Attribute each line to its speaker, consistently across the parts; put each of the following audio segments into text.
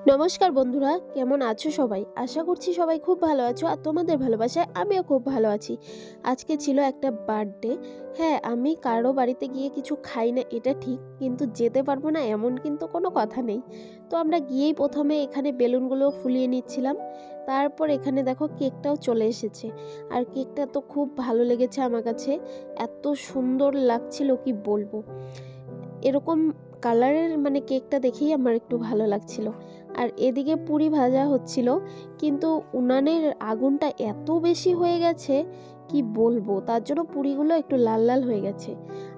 Speaker 1: নমস্কার বন্ধুরা, কেমন আছো সবাই? আশা করছি সবাই খুব ভালো আছো আর তোমাদের ভালোবাসায় আমিও খুব ভালো আছি। আজকে ছিল একটা বার্থডে। হ্যাঁ, আমি কারো বাড়িতে গিয়ে কিছু খাই না এটা ঠিক, কিন্তু যেতে পারবো না এমন কিন্তু কোনো কথা নেই। তো আমরা গিয়েই প্রথমে এখানে বেলুনগুলো ফুলিয়ে নিচ্ছিলাম। তারপর এখানে দেখো কেকটাও চলে এসেছে। আর কেকটা তো খুব ভালো লেগেছে আমার কাছে, এত সুন্দর লাগছিল কি বলবো। এরকম কালারের কেকটা দেখেই আমার একটু ভালো লাগছিল। আর এদিকে পুরি ভাজা হচ্ছিল, কিন্তু উনানের আগুনটা এত বেশি হয়ে গেছে কি বলবো, তার জন্য পুরিগুলো একটু লাল লাল হয়ে গেছে।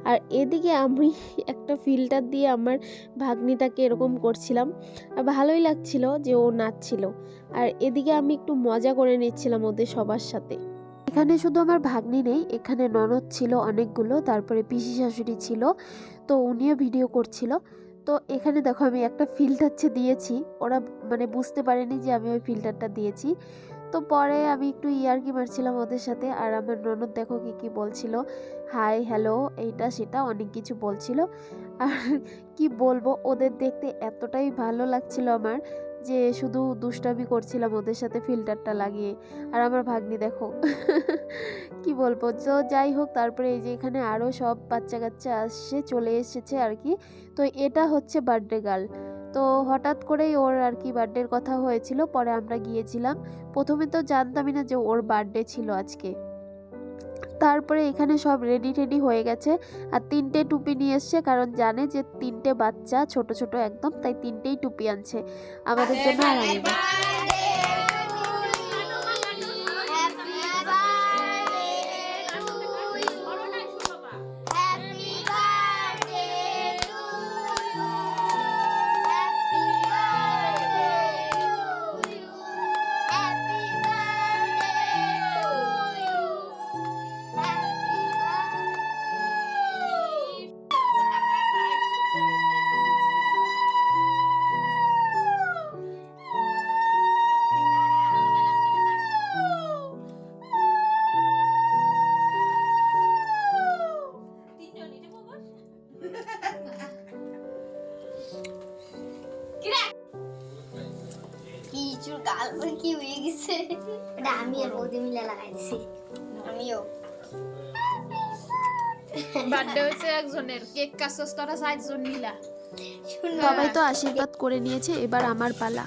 Speaker 1: আর এদিকে আমি একটা ফিল্টার দিয়ে আমার ভাগ্নিটাকে এরকম করছিলাম, আর ভালোই লাগছিল যে ও নাচছিল। আর এদিকে আমি একটু মজা করে নিচ্ছিলাম ওদের সবার সাথে। এখানে শুধু আমার ভাগ্নি নেই, এখানে ননদ ছিল অনেকগুলো, তারপরে পিসি শাশুড়ি ছিল, তো উনিও ভিডিও করছিল। তো এখানে দেখো আমি একটা ফিল্টার দিয়েছি, ওরা বুঝতে পারেনি যে আমি ওই ফিল্টারটা দিয়েছি। তো পরে আমি একটু ইয়ার্কি মারছিলাম ওদের সাথে, আর আমার ননদ দেখো কি কি বলছিল, হাই হ্যালো এইটা সেটা অনেক কিছু বলছিল। আর কি বলবো, ওদের দেখতে এতটাই ভালো লাগছিল আমার, যে শুধু দুষ্টামি করছিলাম ওদের সাথে ফিল্টারটা লাগিয়ে। আর আমার ভাগ্নি দেখো কি বলবো। তো যাই হোক, তারপরে এই যে এখানে আরও সব বাচ্চা কাচ্চা চলে এসেছে আর কি। তো এটা হচ্ছে বার্থডে গার্ল। তো হঠাৎ করেই ওর আর কি বার্থডের কথা হয়েছিল, পরে আমরা গিয়েছিলাম। প্রথমে তো জানতামই না যে ওর বার্থডে ছিল আজকে। তারপরে এখানে সব রেডি টেডি হয়ে গেছে, আর 3টে টুপি নিয়ে এসছে, কারণ জানে যে 3টে বাচ্চা ছোট ছোট একদম, তাই 3টেই টুপি আনছে আমাদের জন্য আর আমাদের।
Speaker 2: কিছুর গাল পরে কি হয়ে গেছে, এটা আমি আর বৌদি মিলে লাগাইছি। আমিও
Speaker 3: বার্থডে হয়েছে একজনের, কেক কাটছস তোরা 4জন মিলা।
Speaker 1: সবাই তো আশীর্বাদ করে নিয়েছে, এবার আমার পালা।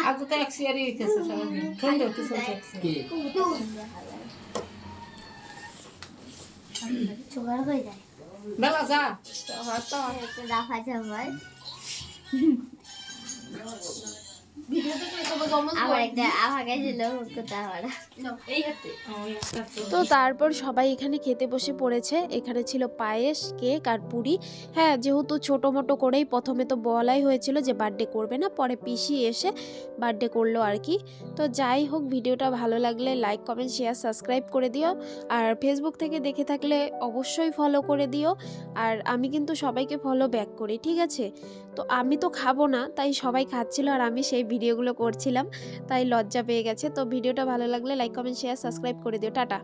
Speaker 3: আজকে তো এক্সিয়ারি হইতেছে সবাই সুন্দর তো চলছে।
Speaker 2: জোগাড় হয়ে যায়
Speaker 3: বেলা যা তো
Speaker 2: রাখা যাবে। আমার একটা আভাগে ছিল কোথাও
Speaker 1: তো তারপর সবাই এখানে খেতে বসে পড়েছে। এখানে ছিল পায়েস, কেক আর পুরি। হ্যাঁ, যেহেতু ছোটো মোটো করেই প্রথমে তো বলাই হয়েছিল যে বার্থডে করবে না, পরে পিসি এসে বার্থডে করলো আর কি। তো যাই হোক, ভিডিওটা ভালো লাগলে লাইক কমেন্ট শেয়ার সাবস্ক্রাইব করে দিও, আর ফেসবুক থেকে দেখে থাকলে অবশ্যই ফলো করে দিও। আর আমি কিন্তু সবাইকে ফলো ব্যাক করি, ঠিক আছে? তো আমি তো খাবো না, তাই সবাই খাচ্ছিল আর আমি সেই ভিডিওগুলো করছিলাম, তাই লজ্জা পেয়ে গেছে। তো ভিডিওটা ভালো লাগলে লাইক কমেন্ট শেয়ার সাবস্ক্রাইব করে দিও। টাটা।